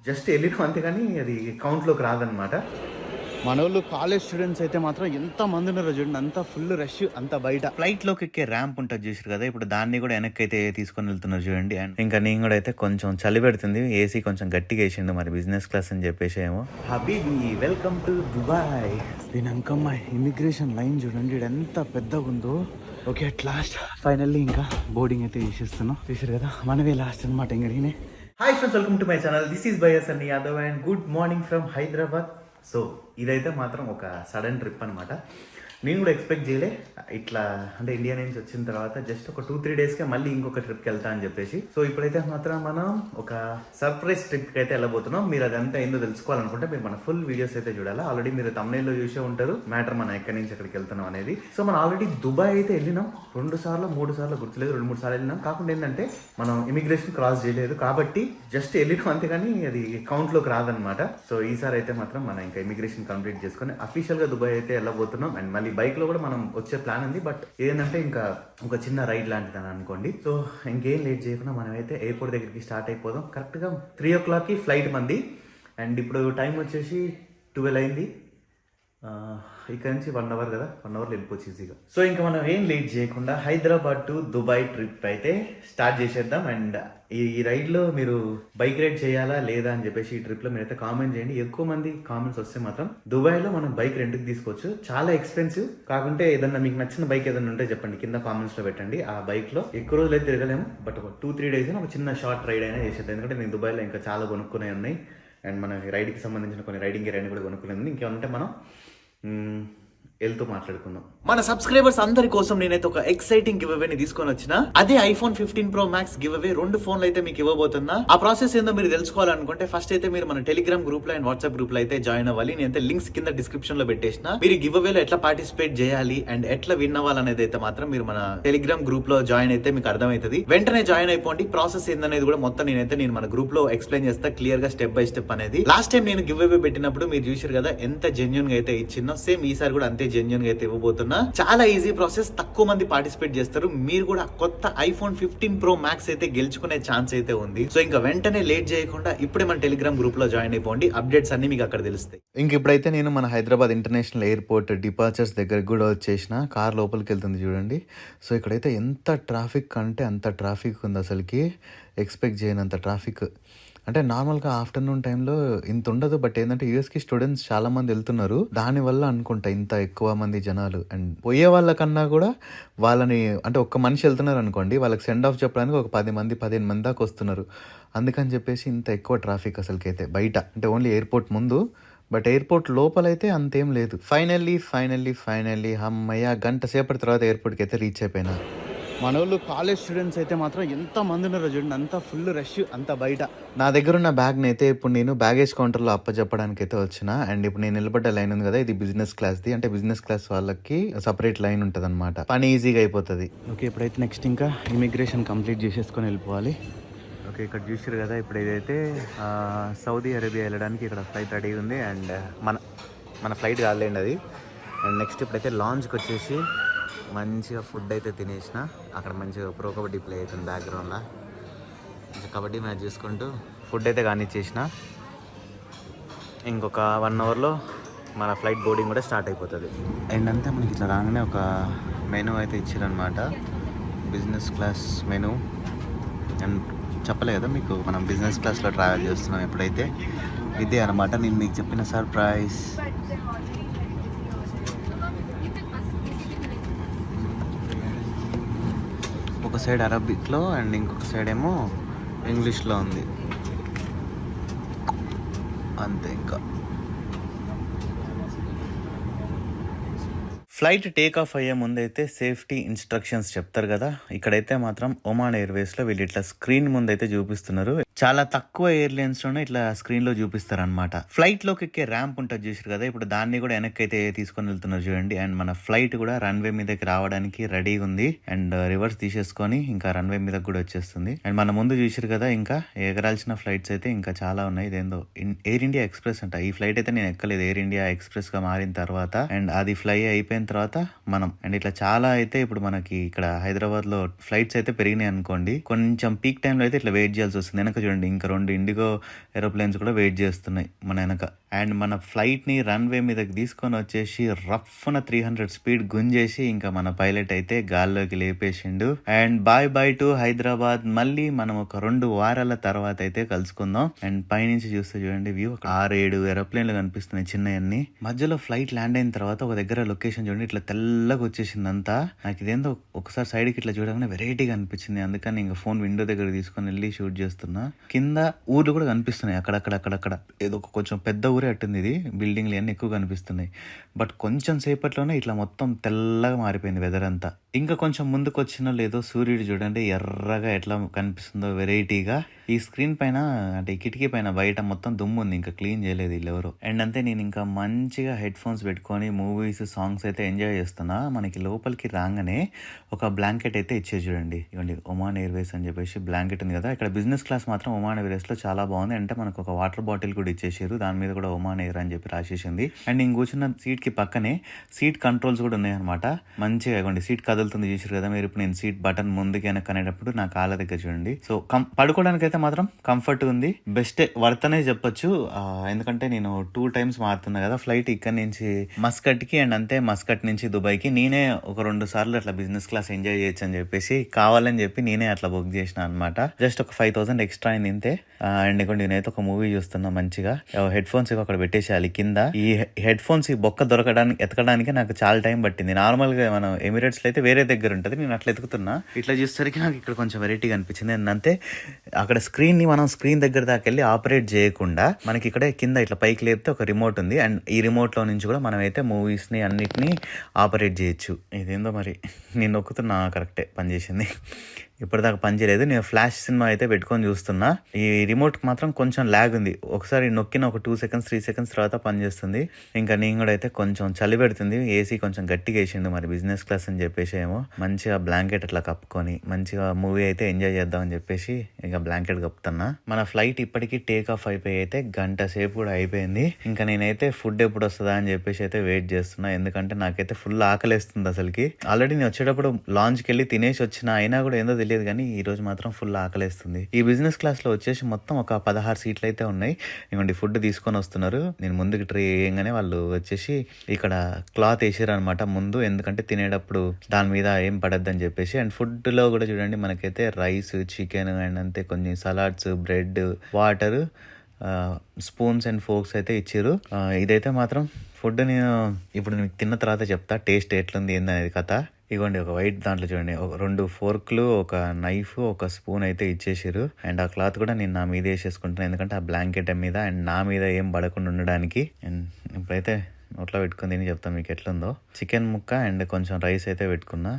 Just వెళ్ళినాం అంతే, కానీ అది కౌంట్లోకి రాదనమాట. మనోళ్ళు కాలేజ్ స్టూడెంట్స్ అయితే మాత్రం ఎంత మంది ఉన్నారో చూడండి, అంత ఫుల్ రష్, అంత బయట ఫ్లైట్ లోకి ఎక్కే ర్యాంప్ ఉంటుంది చూసారు కదా, ఇప్పుడు దాన్ని కూడా వెనక్కి అయితే తీసుకొని వెళ్తున్నారు చూడండి. అండ్ ఇంకా నేను కూడా అయితే కొంచెం చలి పెడుతుంది, ఏసీ కొంచెం గట్టిగా వేసిండు, మరి బిజినెస్ క్లాస్ అని చెప్పేసి ఏమో. హబీబీ వెల్కమ్ టు దుబాయ్. దీని అంకమ్మ ఇమిగ్రేషన్ లైన్ చూడండి, ఇది ఎంత పెద్దగా ఉందో. ఓకే, అట్ లాస్ట్ ఫైనల్లీ ఇంకా బోర్డింగ్ అయితే చేసేస్తున్నాం. చూసారు కదా, మనమే లాస్ట్ అనమాట. ఇంకనే hi friends, welcome to my channel. This is బయస్ అన్ని Yadav and good morning from Hyderabad. So ఇదైతే మాత్రం ఒక సడన్ ట్రిప్ అనమాట. నేను కూడా ఎక్స్పెక్ట్ చేయలే ఇట్లా, అంటే ఇండియా నుంచి వచ్చిన తర్వాత జస్ట్ ఒక 2-3 డేస్కే మళ్ళీ ఇంకొక ట్రిప్కి వెళ్తా అని చెప్పేసి. సో ఇప్పుడైతే మాత్రం మనం ఒక సర్ప్రైజ్ ట్రిప్కి అయితే వెళ్ళబోతున్నాం. మీరు అదంతా ఏందో తెలుసుకోవాలనుకుంటే మీరు మన ఫుల్ వీడియోస్ అయితే చూడాలి. ఆల్రెడీ మీరు తమిళలో చూసే ఉంటారు మ్యాటర్, మనం ఎక్కడి నుంచి ఎక్కడికి వెళ్తున్నాం అనేది. సో మనం ఆల్రెడీ దుబాయ్ అయితే వెళ్ళినాం 2 సార్లు 3 సార్లు గుర్తులేదు, 2-3 సార్లు వెళ్ళినాం. కాకుండా ఏంటంటే మనం ఇమిగ్రేషన్ క్రాస్ చేయలేదు కాబట్టి జస్ట్ వెళ్ళినాం అంతే, కానీ అది కౌంట్లోకి రాదనమాట. సో ఈసారి అయితే మాత్రం మనం ఇంకా ఇమిగ్రేషన్ కంప్లీట్ చేసుకొని అఫీషియల్గా దుబాయ్ అయితే వెళ్ళబోతున్నాం. అండ్ మళ్ళీ బైక్ లో కూడా మనం వచ్చే ప్లాన్ ఉంది, బట్ ఏంటంటే ఇంకా ఒక చిన్న రైడ్ లాంటిది అని అనుకోండి. సో ఇంకేం లేట్ చేయకుండా మనం అయితే ఎయిర్పోర్ట్ దగ్గరికి స్టార్ట్ అయిపోదాం. కరెక్ట్గా 3 o'clockకి ఫ్లైట్ మంది. అండ్ ఇప్పుడు టైం వచ్చేసి 12 అయింది. ఇక్కడ నుంచి 1 hour కదా, 1 hourలో వెళ్ళిపోవచ్చు ఈజీగా. సో ఇంకా మనం ఏం లేట్ చేయకుండా హైదరాబాద్ టు దుబాయ్ ట్రిప్ అయితే స్టార్ట్ చేసేద్దాం. అండ్ ఈ రైడ్లో మీరు బైక్ రైడ్ చేయాలా లేదా అని చెప్పేసి ఈ ట్రిప్లో మీరైతే కామెంట్ చేయండి. ఎక్కువ మంది కామెంట్స్ వస్తే మాత్రం దుబాయ్లో మనం బైక్ రెంట్కి తీసుకోవచ్చు, చాలా ఎక్స్పెన్సివ్. కాకుంటే ఏదన్నా మీకు నచ్చిన బైక్ ఏదైనా ఉంటే చెప్పండి, కింద కామెంట్స్లో పెట్టండి. ఆ బైక్లో ఎక్కువ రోజులు అయితే తిరగలేము, బట్ ఒక 2-3 days అయినా ఒక చిన్న షార్ట్ రైడ్ అయినా చేసేద్దాం. ఎందుకంటే నేను దుబాయ్లో ఇంకా చాలా కొనుక్కునే ఉన్నాయి. అండ్ మన రైడ్కి సంబంధించిన కొన్ని రైడింగ్ గేర్ కూడా కొనుక్కునేది. ఇంకేమంటే మనం వెళ్తూ మాట్లాడుకుందాం. మన సబ్స్క్రైబర్స్ అందరి కోసం నేనైతే ఒక ఎక్సైటింగ్ గివ్ అవేని తీసుకొని వచ్చిన. అదే iPhone 15 Pro Max give away. 2 ఫోన్లు అయితే మీకు ఇవ్వబోతున్నా. ఆ ప్రాసెస్ ఏందో మీరు తెలుసుకోవాలనుకుంటే ఫస్ట్ అయితే మీరు మన టెలిగ్రామ్ గ్రూప్ లో అండ్ వాట్సాప్ గ్రూప్ లో అయితే జాయిన్ అవ్వాలి. నేనైతే లింక్స్ కింద డిస్క్రిప్షన్ లో పెట్టేసిన. మీరు గివ్ అవేలో ఎట్లా పార్టిసిపేట్ చేయాలి అండ్ ఎట్లా విన్ అవ్వాలనేది అయితే మాత్రం మీరు మన టెలిగ్రామ్ గ్రూప్ లో జాయిన్ అయితే మీకు అర్థమవుతుంది. వెంటనే జాయిన్ అయిపోండి. ప్రాసెస్ ఏందనేది కూడా మొత్తం నేను మన గ్రూప్ లో ఎక్స్ప్లెయిన్ చేస్తా క్లియర్ గా, స్టెప్ బై స్టెప్ అనేది. లాస్ట్ టైం నేను గివ్ అవే పెట్టినప్పుడు మీరు చూసారు కదా ఎంత జెన్యూన్ గా అయితే ఇచ్చినో, సేమ్ ఈసారి కూడా అంతే జెన్యూన్ గా అయితే ఇవ్వబోతున్నా. చాలా ఈజీ ప్రాసెస్, తక్కువ మంది పార్టిసిపేట్ చేస్తారు. మీరు కూడా కొత్త iPhone 15 Pro Max అయితే గెలుచుకునే ఛాన్స్ అయితే ఉంది. సో ఇంకా వెంటనే లేట్ చేయకుండా ఇప్పుడే మన టెలిగ్రామ్ గ్రూప్ లో జాయిన్ అయిపోండి. అప్డేట్స్ అన్ని మీకు అక్కడ తెలుస్తాయి. ఇంక ఇప్పుడైతే నేను మన హైదరాబాద్ ఇంటర్నేషనల్ ఎయిర్పోర్ట్ డిపార్చర్స్ దగ్గర కూడా వచ్చేసిన. కార్ లోపలికి వెళ్తుంది చూడండి. సో ఇక్కడైతే ఎంత ట్రాఫిక్ అంటే అంత ట్రాఫిక్ ఉంది, అసలుకి ఎక్స్పెక్ట్ చేయనంత ట్రాఫిక్. అంటే నార్మల్గా ఆఫ్టర్నూన్ టైంలో ఇంత ఉండదు, బట్ ఏంటంటే యూఎస్కి స్టూడెంట్స్ చాలా మంది వెళ్తున్నారు, దానివల్ల అనుకుంటా ఇంత ఎక్కువ మంది జనాలు. అండ్ పోయే వాళ్ళకన్నా కూడా వాళ్ళని, అంటే ఒక్క మనిషి వెళ్తున్నారు అనుకోండి, వాళ్ళకి సెండ్ ఆఫ్ చెప్పడానికి ఒక 10 మంది 15 మంది దాకా వస్తున్నారు. అందుకని చెప్పేసి ఇంత ఎక్కువ ట్రాఫిక్ అసలుకైతే బయట, అంటే ఓన్లీ ఎయిర్పోర్ట్ ముందు. బట్ ఎయిర్పోర్ట్ లోపలైతే అంతేం లేదు. ఫైనల్లీ అమ్మయ్య, గంట సేపటి తర్వాత ఎయిర్పోర్ట్కి అయితే రీచ్ అయిపోయినా. మనోళ్ళు కాలేజ్ స్టూడెంట్స్ అయితే మాత్రం ఎంత మంది ఉన్నారో చూడండి, అంత ఫుల్ రష్, అంత బయట. నా దగ్గర ఉన్న బ్యాగ్ని అయితే ఇప్పుడు నేను బ్యాగేజ్ కౌంటర్లో అప్పచెప్పడానికి అయితే వచ్చిన. అండ్ ఇప్పుడు నేను నిలబడ్డ లైన్ ఉంది కదా, ఇది బిజినెస్ క్లాస్ది. అంటే బిజినెస్ క్లాస్ వాళ్ళకి సపరేట్ లైన్ ఉంటుంది అనమాట, పని ఈజీగా అయిపోతుంది. ఓకే, ఇప్పుడైతే నెక్స్ట్ ఇంకా ఇమిగ్రేషన్ కంప్లీట్ చేసేసుకొని వెళ్ళిపోవాలి. ఓకే, ఇక్కడ చూసారు కదా, ఇప్పుడు ఇదైతే సౌదీ అరేబియా వెళ్ళడానికి ఇక్కడ ఫ్లైట్ రెడీ ఉంది. అండ్ మన ఫ్లైట్ కాలేండి అది. అండ్ నెక్స్ట్ ఇప్పుడైతే లాంచ్కి వచ్చేసి మంచిగా ఫుడ్ అయితే తినేసిన. అక్కడ మంచిగా ప్రో కబడ్డీ ప్లే అవుతుంది బ్యాక్గ్రౌండ్లో, కబడ్డీ మ్యాచ్ చూసుకుంటూ ఫుడ్ అయితే కానిచ్చేసిన. ఇంకొక 1 hourలో మన ఫ్లైట్ బోర్డింగ్ కూడా స్టార్ట్ అయిపోతుంది. అండ్ అంతా మనకి ఇట్లా రాగానే ఒక మెనూ అయితే ఇచ్చారనమాట, బిజినెస్ క్లాస్ మెనూ. అండ్ చెప్పలే కదా మీకు, మనం బిజినెస్ క్లాస్లో ట్రావెల్ చేస్తున్నాం ఎప్పుడైతే. ఇదే అనమాట నేను మీకు చెప్పిన సర్ప్రైజ్. ఒక సైడ్ అరబిక్లో అండ్ ఇంకొక సైడ్ ఏమో ఇంగ్లీష్లో ఉంది, అంతే. ఇంకా ఫ్లైట్ టేక్ ఆఫ్ అయ్యే ముందైతే సేఫ్టీ ఇన్స్ట్రక్షన్స్ చెప్తారు కదా, ఇక్కడైతే మాత్రం ఒమాన్ ఎయిర్వేస్లో వీళ్ళు ఇట్లా స్క్రీన్ ముందైతే చూపిస్తున్నారు. చాలా తక్కువ ఎయిర్లైన్స్లోనే ఇట్లా స్క్రీన్లో చూపిస్తారు అనమాట. ఫ్లైట్లోకి ఎక్కే ర్యాంప్ ఉంటుంది చూసారు కదా, ఇప్పుడు దాన్ని కూడా వెనక్కి అయితే తీసుకొని వెళ్తున్నారు చూడండి. అండ్ మన ఫ్లైట్ కూడా రన్వే మీదకి రావడానికి రెడీగా ఉంది. అండ్ రివర్స్ తీసేసుకొని ఇంకా రన్వే మీదకి కూడా వచ్చేస్తుంది. అండ్ మన ముందు చూసారు కదా, ఇంకా ఎగరాల్సిన ఫ్లైట్స్ అయితే ఇంకా చాలా ఉన్నాయి. ఇదేందో ఎయిర్ ఇండియా ఎక్స్ప్రెస్ అంట. ఈ ఫ్లైట్ అయితే నేను ఎక్కలేదు, ఎయిర్ ఇండియా ఎక్స్ప్రెస్ గా మారిన తర్వాత. అండ్ అది ఫ్లై అయిపోయిన తర్వాత మనం, అండ్ ఇట్లా చాలా అయితే ఇప్పుడు మనకి ఇక్కడ హైదరాబాద్ లో ఫ్లైట్స్ అయితే పెరిగినాయి అనుకోండి. కొంచెం పీక్ టైంలో అయితే ఇట్లా వెయిట్ చేయాల్సి వస్తుంది. వెనక చూడండి ఇంకా 2 ఇండిగో ఏరోప్లేన్స్ కూడా వెయిట్ చేస్తున్నాయి మన వెనక. అండ్ మన ఫ్లైట్ని రన్వే మీదకి తీసుకొని వచ్చేసి రఫ్న 300 స్పీడ్ గుంజేసి ఇంకా మన పైలట్ అయితే గాల్లోకి లేపేసిండు. And bye to Hyderabad. మళ్ళీ మనం ఒక 2 వారాల తర్వాత అయితే కలుసుకుందాం. అండ్ పైనుంచి చూస్తే చూడండి వ్యూ 6-7 ఏరోప్లేన్లు కనిపిస్తున్నాయి చిన్నయన్ని. మధ్యలో ఫ్లైట్ ల్యాండ్ అయిన తర్వాత ఒక దగ్గర లొకేషన్ చూడండి ఇట్లా తెల్లగా వచ్చేసింది అంతా. నాకు ఇదేందో ఒకసారి సైడ్కి ఇట్లా చూడగానే వెరైటీగా అనిపించింది. అందుకని ఇంకా ఫోన్ విండో దగ్గర తీసుకొని వెళ్ళి షూట్ చేస్తున్నా. కింద ఊర్లు కూడా కనిపిస్తున్నాయి అక్కడక్కడ. ఏదో కొంచెం పెద్ద ఊరే అట్టుంది ఇది. బిల్డింగ్లు అన్నీ ఎక్కువ కనిపిస్తున్నాయి. బట్ కొంచెం సేపట్లోనే ఇట్లా మొత్తం తెల్లగా మారిపోయింది వెదర్ అంతా. ఇంకా కొంచెం ముందుకు వచ్చినా లేదో సూర్యుడు చూడండి ఎర్రగా ఎట్లా కనిపిస్తుందో వెరైటీగా. ఈ స్క్రీన్ పైన అంటే ఈ కిటికీ పైన బయట మొత్తం దుమ్ము ఉంది, ఇంకా క్లీన్ చేయలేదు వీళ్ళెవరో. అండ్ అంతే నేను ఇంకా మంచిగా హెడ్ ఫోన్స్ పెట్టుకొని మూవీస్ సాంగ్స్ అయితే ఎంజాయ్ చేస్తున్నా. మనకి లోపలికి రాగానే ఒక బ్లాంకెట్ అయితే ఇచ్చేది చూడండి. ఇవ్వండి ఒమాన్ ఎయిర్వేస్ అని చెప్పేసి బ్లాంకెట్ ఉంది కదా. ఇక్కడ బిజినెస్ క్లాస్ మాత్రం ఒమాన్ ఎయిర్వేస్ లో చాలా బాగుంది. అంటే మనకు ఒక వాటర్ బాటిల్ కూడా ఇచ్చేసారు, దాని మీద కూడా ఒమాన్ ఎయిర్ అని చెప్పి రాసేసింది. అండ్ నేను కూర్చున్న సీట్ కి పక్కనే సీట్ కంట్రోల్స్ కూడా ఉన్నాయన్నమాట. మంచిగా ఇవ్వండి సీట్ కదులుతుంది చూసారు కదా మీరు. ఇప్పుడు నేను సీట్ బటన్ ముందుకి వెనక్కి అనేటప్పుడు నా కాళ్ళ దగ్గర చూడండి. సో పడుకోవడానికి అయితే మాత్రం కంఫర్ట్ ఉంది, బెస్ట్ వర్త్ అనే చెప్పొచ్చు. ఎందుకంటే నేను 2 times మారుతున్నా కదా ఫ్లైట్ ఇక్కడ నుంచి మస్కట్ కి. అండ్ అంతే మస్కట్ నుంచి దుబాయ్ కి నేనే ఒక 2 సార్లు అట్లా బిజినెస్ క్లాస్ ఎంజాయ్ చేయొచ్చు అని చెప్పేసి కావాలని చెప్పి నేనే అట్లా బుక్ చేసిన అనమాట. జస్ట్ ఒక 5,000 ఎక్స్ట్రా అయింది ఇంతే. అండ్ ఇంకోటి నేనైతే ఒక మూవీ చూస్తున్నా మంచిగా. హెడ్ ఫోన్స్ అక్కడ పెట్టేసేయాలి కింద. ఈ హెడ్ ఫోన్స్ ఈ బొక్క ఎతకడానికి నాకు చాలా టైం పట్టింది. నార్మల్ గా మనం ఎమిరేట్స్ లో అయితే వేరే దగ్గర ఉంటుంది, నేను అట్లా ఎతుకుతున్నా. ఇట్లా చూసేసరికి నాకు ఇక్కడ కొంచెం వెరైటీగా అనిపించింది. అంతే అక్కడ స్క్రీన్ ని మనం స్క్రీన్ దగ్గర దాకా వెళ్ళి ఆపరేట్ చేయకుండా మనకి ఇక్కడే కింద ఇట్లా పైకి లేపితే ఒక రిమోట్ ఉంది. అండ్ ఈ రిమోట్ లో నుంచి కూడా మనం అయితే మూవీస్ ని అన్నిటిని ఆపరేట్ చేయొచ్చు. ఇదేందో మరి నేను నొక్కుతున్నా కరెక్టే పనిచేసింది. ఇప్పటిదాకా పనిచేయలేదు. నేను ఫ్లాష్ సినిమా అయితే పెట్టుకొని చూస్తున్నా. ఈ రిమోట్ మాత్రం కొంచెం ల్యాగ్ ఉంది. ఒకసారి నొక్కిన ఒక 2 seconds 3 seconds తర్వాత పనిచేస్తుంది. ఇంకా నేను కూడా అయితే కొంచెం చలి పెడుతుంది. ఏసీ కొంచెం గట్టిగా వేసిండు మరి బిజినెస్ క్లాస్ అని చెప్పేసి ఏమో. మంచిగా బ్లాంకెట్ అట్లా కప్పుకొని మంచిగా మూవీ అయితే ఎంజాయ్ చేద్దాం అని చెప్పేసి ఇక బ్లాంకెట్ కప్పుతున్నా. మన ఫ్లైట్ ఇప్పటికీ టేక్ ఆఫ్ అయిపోయి అయితే 1 గంట సేపు కూడా అయిపోయింది. ఇంకా నేనైతే ఫుడ్ ఎప్పుడు వస్తుందా అని చెప్పేసి అయితే వెయిట్ చేస్తున్నా. ఎందుకంటే నాకైతే ఫుల్ ఆకలేస్తుంది అసలుకి. ఆల్రెడీ నేను వచ్చేటప్పుడు లాంచ్కి వెళ్ళి తినేసి వచ్చిన, అయినా కూడా ఏందో తెలియదు కానీ ఈ రోజు మాత్రం ఫుల్ ఆకలేస్తుంది. ఈ బిజినెస్ క్లాస్ లో వచ్చేసి మొత్తం ఒక 16 సీట్లు అయితే ఉన్నాయి. ఇంకోటి ఫుడ్ తీసుకొని వస్తున్నారు. నేను ముందుకు ట్రై చేయగానే వాళ్ళు వచ్చేసి ఇక్కడ క్లాత్ వేసారు అనమాట ముందు, ఎందుకంటే తినేటప్పుడు దాని మీద ఏం పడద్దని చెప్పేసి. అండ్ ఫుడ్ లో కూడా చూడండి మనకైతే రైస్, చికెన్ అండ్ అంతే కొన్ని salads, bread, water, spoons and forks అయితే ఇచ్చారు. ఇదైతే మాత్రం ఫుడ్ నేను ఇప్పుడు మీకు తిన్న తర్వాత చెప్తా టేస్ట్ ఎట్లుంది ఏందనేది కథ. ఇగోండి ఒక వైట్ దాంట్లో చూడండి 2 ఫోర్క్లు, ఒక నైఫ్, ఒక స్పూన్ అయితే ఇచ్చేసారు. అండ్ ఆ క్లాత్ కూడా నేను నా మీద వేసేసుకుంటున్నాను, ఎందుకంటే ఆ బ్లాంకెట్ మీద అండ్ నా మీద ఏం పడకుండా ఉండడానికి. అండ్ ఇప్పుడైతే నోట్లో పెట్టుకుని తిని చెప్తాను మీకు ఎట్లుందో. చికెన్ ముక్క అండ్ కొంచెం రైస్ అయితే పెట్టుకున్నా.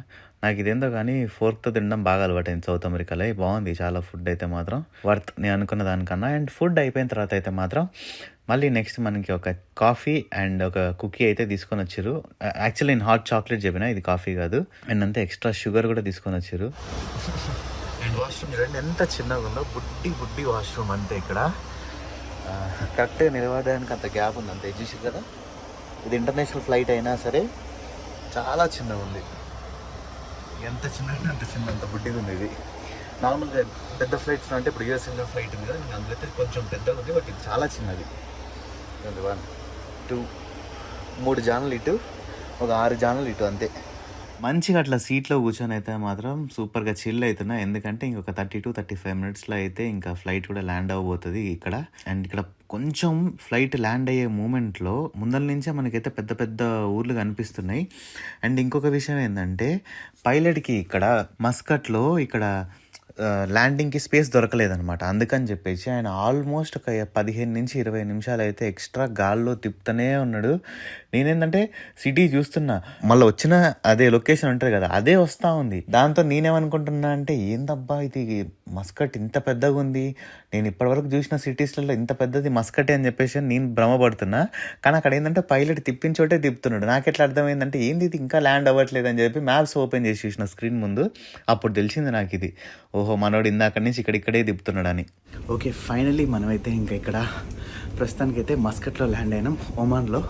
నాకు ఇదేందో కానీ ఫోర్క్తో తినడం బాగా అలవాటైంది సౌత్ అమెరికాలో. బాగుంది చాలా ఫుడ్ అయితే మాత్రం వర్త్ నేను అనుకున్న దానికన్నా. అండ్ ఫుడ్ అయిపోయిన తర్వాత అయితే మాత్రం మళ్ళీ నెక్స్ట్ మనకి ఒక కాఫీ అండ్ ఒక కుకీ అయితే తీసుకొని వచ్చారు. యాక్చువల్లీ నేను హాట్ చాక్లెట్ చెప్పిన, ఇది కాఫీ కాదు. అండ్ అంతే ఎక్స్ట్రా షుగర్ కూడా తీసుకొని వచ్చారు. అండ్ వాష్రూమ్ చూడండి ఎంత చిన్నగా ఉందో, బుడ్డి వాష్రూమ్ అంతే. ఇక్కడ కరెక్ట్గా నిలబడడానికి అంత గ్యాప్ ఉంది అంతే. చూసారు కదా, ఇది ఇంటర్నేషనల్ ఫ్లైట్ అయినా సరే చాలా చిన్నగా ఉంది. ఎంత చిన్న అంత చిన్న, అంత బుడ్డిగా ఉంది ఇది. నార్మల్గా పెద్ద ఫ్లైట్స్ అంటే ఇప్పుడు యూఎస్ ఇండియా ఫ్లైట్ ఉంది కదా, నేను అందులో అయితే కొంచెం పెద్దగా ఉంది, బట్ ఇది చాలా చిన్నది. 1 2 3 జానలు ఇటు, ఒక 6 జానలు ఇటు అంతే. మంచిగా అట్లా సీట్లో కూర్చొని అయితే మాత్రం సూపర్గా చిల్ అవుతున్నా. ఎందుకంటే ఇంకొక 30 to 35 minutesలో అయితే ఇంకా ఫ్లైట్ కూడా ల్యాండ్ అవ్వబోతుంది ఇక్కడ. అండ్ ఇక్కడ కొంచెం ఫ్లైట్ ల్యాండ్ అయ్యే మూమెంట్లో ముందల నుంచే మనకైతే పెద్ద పెద్ద ఊర్లు కనిపిస్తున్నాయి. అండ్ ఇంకొక విషయం ఏంటంటే పైలట్కి ఇక్కడ మస్కట్లో ఇక్కడ ల్యాండింగ్కి స్పేస్ దొరకలేదనమాట. అందుకని చెప్పేసి ఆయన ఆల్మోస్ట్ ఒక 15 నుంచి 20 నిమిషాలు అయితే ఎక్స్ట్రా గాల్లో తిప్పుతూనే ఉన్నాడు. నేనేంటంటే సిటీ చూస్తున్నా, మళ్ళీ వచ్చిన అదే లొకేషన్ ఉంటుంది కదా, అదే వస్తూ ఉంది. దాంతో నేనేమనుకుంటున్నా అంటే ఏందబ్బా ఇది మస్కట్ ఇంత పెద్దగా ఉంది, నేను ఇప్పటివరకు చూసిన సిటీస్లలో ఇంత పెద్దది మస్కటే అని చెప్పేసి నేను భ్రమపడుతున్నా. కానీ అక్కడ ఏంటంటే పైలట్ తిప్పించోటే తిప్పుతున్నాడు. నాకు ఎట్లా అర్థమైందంటే ఏంది ఇది ఇంకా ల్యాండ్ అవ్వట్లేదు అని చెప్పి మ్యాప్స్ ఓపెన్ చేసి చూసిన స్క్రీన్ ముందు. అప్పుడు తెలిసింది నాకు ఇది, ఓహో మనోడు ఇందాక నుంచి ఇక్కడే తిప్పుతున్నాడని. ఓకే ఫైనలీ మనమైతే ఇంకా ఇక్కడ ప్రస్తుతానికైతే మస్కట్లో ల్యాండ్ అయినాం ఒమాన్లో.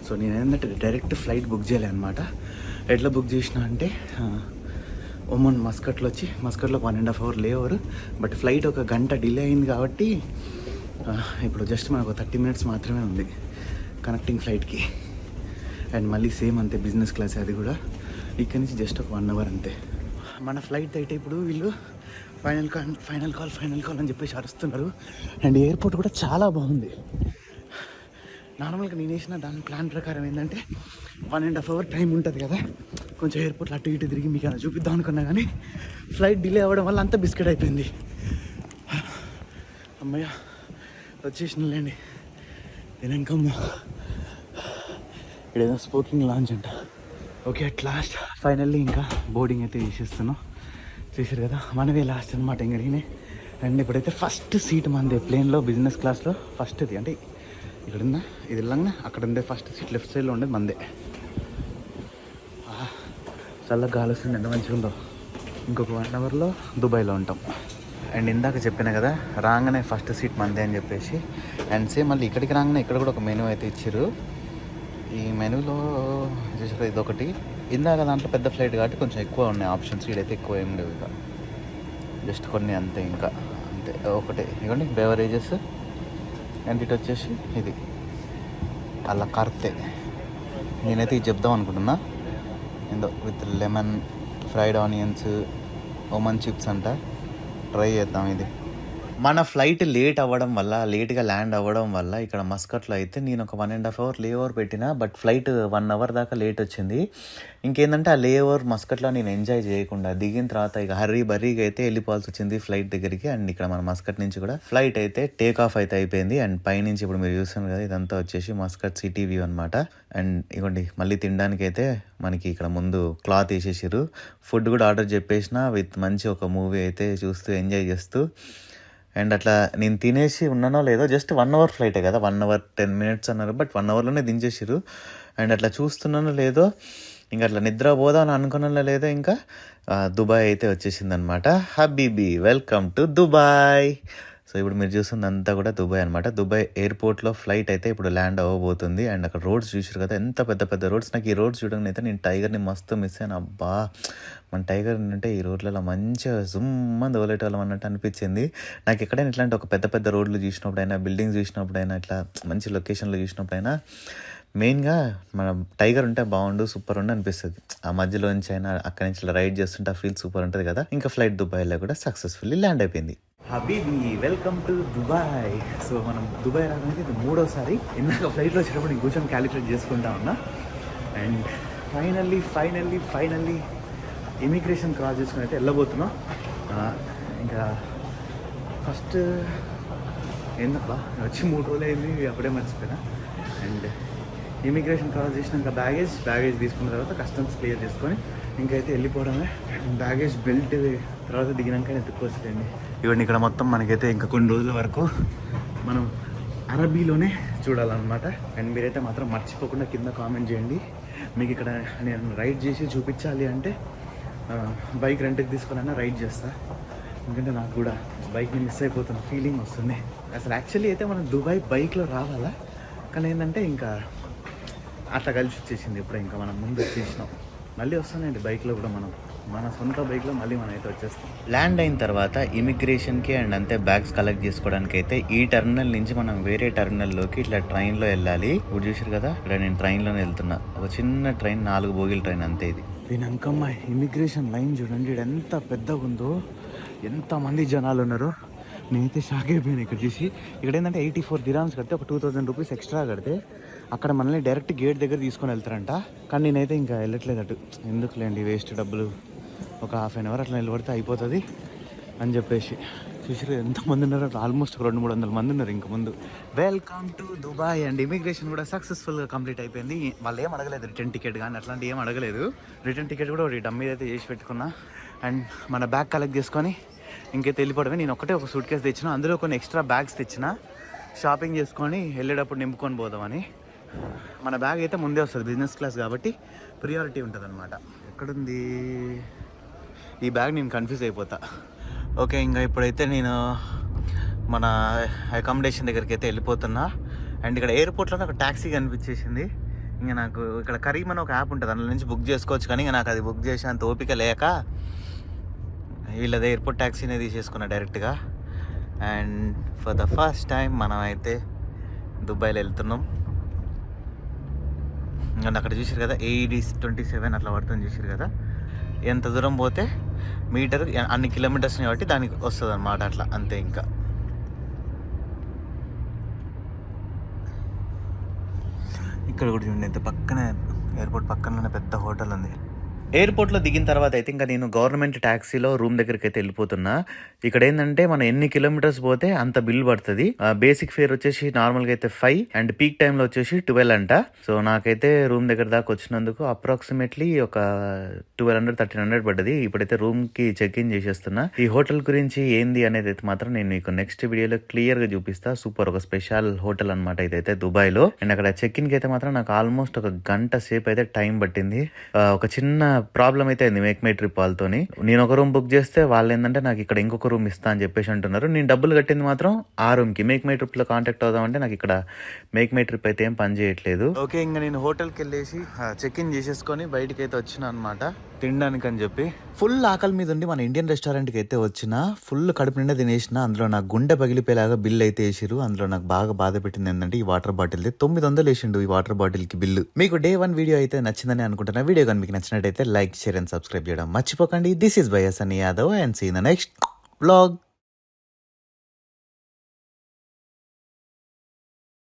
సో నేను ఏంటంటే డైరెక్ట్ ఫ్లైట్ బుక్ చేయలే అనమాట. ఎట్లా బుక్ చేసిన అంటే ఒమన్ మస్కట్లో వచ్చి మస్కట్లో 1.5 hour లేఓవర్. బట్ ఫ్లైట్ ఒక గంట డిలే అయింది కాబట్టి ఇప్పుడు జస్ట్ మనకు 30 minutes మాత్రమే ఉంది కనెక్టింగ్ ఫ్లైట్కి. అండ్ మళ్ళీ సేమ్ అంతే బిజినెస్ క్లాస్, అది కూడా ఇక్కడి నుంచి జస్ట్ ఒక 1 hour అంతే. మన ఫ్లైట్ అయితే ఇప్పుడు వీళ్ళు ఫైనల్ కాల్ అని చెప్పేసి అరుస్తున్నారు. అండ్ ఎయిర్పోర్ట్ కూడా చాలా బాగుంది. నార్మల్గా నేను వేసిన దాని ప్లాన్ ప్రకారం ఏంటంటే 1.5 hour టైం ఉంటుంది కదా, కొంచెం ఎయిర్పోర్ట్లో అటు ఇటు తిరిగి మీకు అలా చూపిద్దాం అనుకున్నా, కానీ ఫ్లైట్ డిలే అవ్వడం వల్ల అంతా బిస్కెట్ అయిపోయింది. అమ్మయ్య వచ్చేసినలేండి. వెనకమ్మ ఇక్కడేదో స్పోకింగ్ లాంచ్ అంట. ఓకే, అట్ లాస్ట్ ఫైనల్లీ ఇంకా బోర్డింగ్ అయితే చేసేస్తున్నాం. చేశారు కదా, మనవే లాస్ట్ అనమాట ఇంకనే. అండ్ ఇప్పుడైతే ఫస్ట్ సీట్ మందే ప్లేన్లో, బిజినెస్ క్లాస్లో ఫస్ట్ది. అంటే ఇక్కడున్న ఇది వెళ్ళంగా అక్కడ ఉండే ఫస్ట్ సీట్ లెఫ్ట్ సైడ్లో ఉండేది మందే. చల్లగా గాలి వస్తుంది, ఎంత మంచిగా ఉందో. ఇంకొక 1 hourలో దుబాయ్లో ఉంటాం. అండ్ ఇందాక చెప్పిన కదా రాగానే ఫస్ట్ సీట్ మందే అని చెప్పేసి. అండ్ సేమ్ మళ్ళీ ఇక్కడికి రాగానే ఇక్కడ కూడా ఒక మెనూ అయితే ఇచ్చారు. ఈ మెనూలో చూసారు ఇదొకటి. ఇందాక దాంట్లో పెద్ద ఫ్లైట్ కాబట్టి కొంచెం ఎక్కువ ఉన్నాయి ఆప్షన్స్, ఇదైతే ఎక్కువ ఏం లేవు, ఇక జస్ట్ కొన్ని అంతే. ఇంకా అంతే ఒకటే ఇవ్వండి బెవరేజెస్. అండ్ ఇటు వచ్చేసి ఇది అలా కర్తే. నేనైతే ఇది చెప్దాం అనుకుంటున్నా, ఏందో with lemon fried onions Oman chips అంట. ట్రై చేద్దాం ఇది. మన ఫ్లైట్ లేట్ అవ్వడం వల్ల, లేట్గా ల్యాండ్ అవ్వడం వల్ల ఇక్కడ మస్కట్లో అయితే నేను ఒక 1.5 hour లేఓవర్ పెట్టిన. బట్ ఫ్లైట్ 1 hour దాకా లేట్ వచ్చింది. ఇంకేంటంటే ఆ లేఓవర్ మస్కట్లో నేను ఎంజాయ్ చేయకుండా దిగిన తర్వాత ఇక బర్రీగా అయితే వెళ్ళిపోవాల్సి వచ్చింది ఫ్లైట్ దగ్గరికి. అండ్ ఇక్కడ మన మస్కట్ నుంచి కూడా ఫ్లైట్ అయితే టేక్ ఆఫ్ అయితే అయిపోయింది. అండ్ పైనుంచి ఇప్పుడు మీరు చూస్తున్నారు కదా, ఇదంతా వచ్చేసి మస్కట్ సిటీ వ్యూ అనమాట. అండ్ ఇవ్వండి మళ్ళీ తినడానికి అయితే మనకి ఇక్కడ ముందు క్లాత్ వేసేసారు. ఫుడ్ కూడా ఆర్డర్ చెప్పేసిన విత్ మంచి ఒక మూవీ అయితే చూస్తూ ఎంజాయ్ చేస్తూ. అండ్ అట్లా నేను తినేసి ఉన్నానో లేదో, జస్ట్ 1 hour ఫ్లైటే కదా, 1 hour 10 minutes అన్నారు, బట్ 1 hourలోనే దించేసారు. అండ్ అట్లా చూస్తున్నానో లేదో, ఇంకా అట్లా నిద్రపోదా అని అనుకున్నానో లేదో, ఇంకా దుబాయ్ అయితే వచ్చేసింది అనమాట. Habibi welcome to Dubai. So ఇప్పుడు మీరు చూస్తుంది అంతా కూడా దుబాయ్ అనమాట. దుబాయ్ ఎయిర్పోర్ట్లో ఫ్లైట్ అయితే ఇప్పుడు ల్యాండ్ అవ్వబోతుంది. అండ్ అక్కడ రోడ్స్ చూసారు కదా, ఎంత పెద్ద పెద్ద రోడ్స్. నాకు ఈ రోడ్స్ చూడడం అయితే నేను టైగర్ని మస్తు మిస్ అయ్యాను. అబ్బా, మన టైగర్ అంటే ఈ రోడ్లలో మంచిగా జుమ్మని తోలేటోళ్ళం అన్నట్టు అనిపించింది. నాకు ఎక్కడైనా ఇట్లాంటి ఒక పెద్ద పెద్ద రోడ్లు చూసినప్పుడైనా, బిల్డింగ్స్ చూసినప్పుడైనా, ఇట్లా మంచి లొకేషన్లో చూసినప్పుడైనా మెయిన్గా మన టైగర్ ఉంటే బాగుండు, సూపర్ ఉండు అనిపిస్తుంది. ఆ మధ్యలోంచి అయినా అక్కడి నుంచి ఇలా రైడ్ చేస్తుంటే ఆ ఫీల్ సూపర్ ఉంటుంది కదా. ఇంకా ఫ్లైట్ దుబాయ్లో కూడా సక్సెస్ఫుల్లీ ల్యాండ్ అయిపోయింది. Habibi welcome to Dubai. So మనం దుబాయ్ రావడానికి ఇది 3వసారి. ఇందాక ఫ్లైట్లో వచ్చేటప్పుడు నేను కూర్చొని క్యాలిక్యులేట్ చేసుకుంటా ఉన్నా. అండ్ ఫైనల్లీ ఇమిగ్రేషన్ క్రాస్ చేసుకుని అయితే వెళ్ళబోతున్నాం. ఇంకా ఫస్ట్ ఏందబ్బా వచ్చి 3 రోజులు అయింది, అప్పుడే మర్చిపోయినా. అండ్ ఇమిగ్రేషన్ క్రాస్ చేసినాక బ్యాగేజ్ తీసుకున్న తర్వాత కస్టమ్స్ క్లియర్ చేసుకొని ఇంకైతే వెళ్ళిపోవడమే. బ్యాగేజ్ బెల్ట్ తర్వాత దిగినాక ఎత్తుకొచ్చేయండి. ఇవన్నీ ఇక్కడ మొత్తం మనకైతే ఇంకా కొన్ని రోజుల వరకు మనం అరబీలోనే చూడాలన్నమాట. అండ్ మీరైతే మాత్రం మర్చిపోకుండా కింద కామెంట్ చేయండి, మీకు ఇక్కడ నేను రైడ్ చేసి చూపించాలి అంటే బైక్ రెంట్కి తీసుకున్నా రైడ్ చేస్తా. ఎందుకంటే నాకు కూడా బైక్ని మిస్ అయిపోతున్న ఫీలింగ్ వస్తుంది. అసలు యాక్చువల్లీ అయితే మనం దుబాయ్ బైక్లో రావాలా, కానీ ఏంటంటే ఇంకా అట్లా కలిసి వచ్చేసింది. ఇప్పుడు ఇంకా మనం ముందు వచ్చేసినాం, మళ్ళీ వస్తానండి బైక్లో కూడా. మన సొంత బైక్లో మళ్ళీ మనం అయితే వచ్చేస్తాం. ల్యాండ్ అయిన తర్వాత ఇమిగ్రేషన్కి అండ్ అంతే బ్యాగ్స్ కలెక్ట్ చేసుకోవడానికి అయితే ఈ టెర్మినల్ నుంచి మనం వేరే టెర్మినల్లోకి ఇట్లా ట్రైన్లో వెళ్ళాలి. ఇప్పుడు చూసారు కదా, ఇక్కడ నేను ట్రైన్లోనే వెళ్తున్నా. ఒక చిన్న ట్రైన్, 4 బోగీల ట్రైన్ అంతే ఇది. దీని అంకమ్మ ఇమిగ్రేషన్ లైన్ చూడండి, ఎంత పెద్దగా ఉందో, ఎంతమంది జనాలు ఉన్నారు. నేనైతే షాక్ అయిపోయాను ఇక్కడ చూసి. ఇక్కడ ఏంటంటే 84 dirhams కడితే ఒక 2000 rupees ఎక్స్ట్రా కడితే అక్కడ మనల్ని డైరెక్ట్ గేట్ దగ్గర తీసుకొని వెళ్తారంట. కానీ నేనైతే ఇంకా వెళ్ళట్లేదు అటు, ఎందుకులేండి వేస్ట్ డబ్బులు, ఒక 1/2 hour అట్లా నిలబడితే అయిపోతుంది అని చెప్పేసి. చూసారు ఎంతమంది ఉన్నారు, ఆల్మోస్ట్ 200-300 మంది ఉన్నారు ఇంక ముందు. Welcome to Dubai. And immigration కూడా సక్సెస్ఫుల్గా కంప్లీట్ అయిపోయింది. వాళ్ళు ఏం అడగలేదు రిటర్న్ టికెట్ కానీ అట్లాంటి ఏం అడగలేదు. రిటర్న్ టికెట్ కూడా ఒకటి డమ్మీ అయితే చేసి పెట్టుకున్నా. అండ్ మన బ్యాగ్ కలెక్ట్ చేసుకొని ఇంకైతే వెళ్ళిపోవడమే. నేను ఒక సూట్ కేసు తెచ్చిన, అందులో కొన్ని ఎక్స్ట్రా బ్యాగ్స్ తెచ్చిన, షాపింగ్ చేసుకొని వెళ్ళేటప్పుడు నింపుకొని పోదామని. మన బ్యాగ్ అయితే ముందే వస్తుంది, బిజినెస్ క్లాస్ కాబట్టి ప్రియారిటీ ఉంటుంది అనమాట. ఎక్కడుంది ఈ బ్యాగ్, నేను కన్ఫ్యూజ్ అయిపోతా. ఓకే, ఇంకా ఇప్పుడైతే నేను మన అకామిడేషన్ దగ్గరికి అయితే వెళ్ళిపోతున్నా. అండ్ ఇక్కడ ఎయిర్పోర్ట్లోనే ఒక ట్యాక్సీ కనిపించేసింది. ఇంకా నాకు ఇక్కడ కరీమ్ అని ఒక యాప్ ఉంటుంది, అందులో నుంచి బుక్ చేసుకోవచ్చు. కానీ ఇంకా నాకు అది బుక్ చేసేంత ఓపిక లేక వీళ్ళది ఎయిర్పోర్ట్ ట్యాక్సీనే తీసేసుకున్నా డైరెక్ట్గా. And for the first time మనం అయితే దుబాయ్లో వెళ్తున్నాం. అండ్ అక్కడ చూసారు కదా AED27 అట్లా పడుతుంది చూసారు కదా. ఎంత దూరం పోతే మీటర్ అన్ని కిలోమీటర్స్ కాబట్టి దానికి వస్తుంది అన్నమాట. అట్లా అంతే. ఇంకా ఇక్కడ కూడా చూడండి, అయితే పక్కనే ఎయిర్పోర్ట్ పక్కనే పెద్ద హోటల్ ఉంది. ఎయిర్పోర్ట్లో దిగిన తర్వాత అయితే ఇంకా నేను గవర్నమెంట్ ట్యాక్సీలో రూమ్ దగ్గరికి అయితే వెళ్ళిపోతున్నా. ఇక్కడ ఏంటంటే మనం ఎన్ని కిలోమీటర్స్ పోతే అంత బిల్ పడుతుంది. బేసిక్ ఫేర్ వచ్చేసి నార్మల్గా అయితే 5 అండ్ పీక్ టైంలో వచ్చేసి 12 అంట. సో నాకైతే రూమ్ దగ్గర దాకా వచ్చినందుకు అప్రాక్సిమేట్లీ ఒక 1200-1300 పడ్డది. ఇప్పుడైతే రూమ్కి చెక్ ఇన్ చేసేస్తున్నా. ఈ హోటల్ గురించి ఏంది అనేది అయితే మాత్రం నేను మీకు నెక్స్ట్ వీడియోలో క్లియర్గా చూపిస్తా. సూపర్, ఒక స్పెషల్ హోటల్ అనమాట ఇదైతే దుబాయ్లో. అండ్ అక్కడ చెక్ ఇన్కి అయితే మాత్రం నాకు ఆల్మోస్ట్ ఒక గంట సేపు అయితే టైం పట్టింది. ఒక చిన్న ప్రాబ్లం అయితే అయింది మేక్ మై ట్రిప్ వాళ్ళతోని. నేను ఒక రూమ్ బుక్ చేస్తే వాళ్ళు ఏంటంటే నాకు ఇక్కడ ఇంకొక రూమ్ ఇస్తా అని చెప్పేసి అంటున్నారు. నేను డబ్బులు కట్టింది మాత్రం ఆ రూమ్కి. మేక్ మై ట్రిప్ లో కాంటాక్ట్ అవుదామంటే నాకు ఇక్కడ మేక్ మై ట్రిప్ అయితే ఏం పని చేయట్లేదు. ఓకే, ఇంకా నేను హోటల్కి వెళ్ళేసి చెక్ ఇన్ చేసేసుకొని బయటికి అయితే వచ్చిన అనమాట తినడానికి అని చెప్పి. ఫుల్ ఆకలి మీద ఉండి మన ఇండియన్ రెస్టారెంట్కి అయితే వచ్చిన. ఫుల్ కడుపు నిండా తినేసిన. అందులో నాకు గుండె పగిలిపోయేలాగా బిల్ అయితే వేసిరు. అందులో నాకు బాగా బాధ పెట్టింది ఏంటంటే ఈ వాటర్ బాటిల్ 900 వేసిండు ఈ వాటర్ బాటిల్ కి బిల్లు. మీకు డే 1 వీడియో అయితే నచ్చిందని అనుకుంటున్నా. వీడియో కానీ మీకు నచ్చినట్టయితే లైక్, షేర్ అండ్ సబ్స్క్రైబ్ చేయడం మర్చిపోకండి. This is by Sunny Yadav and see in the next vlog.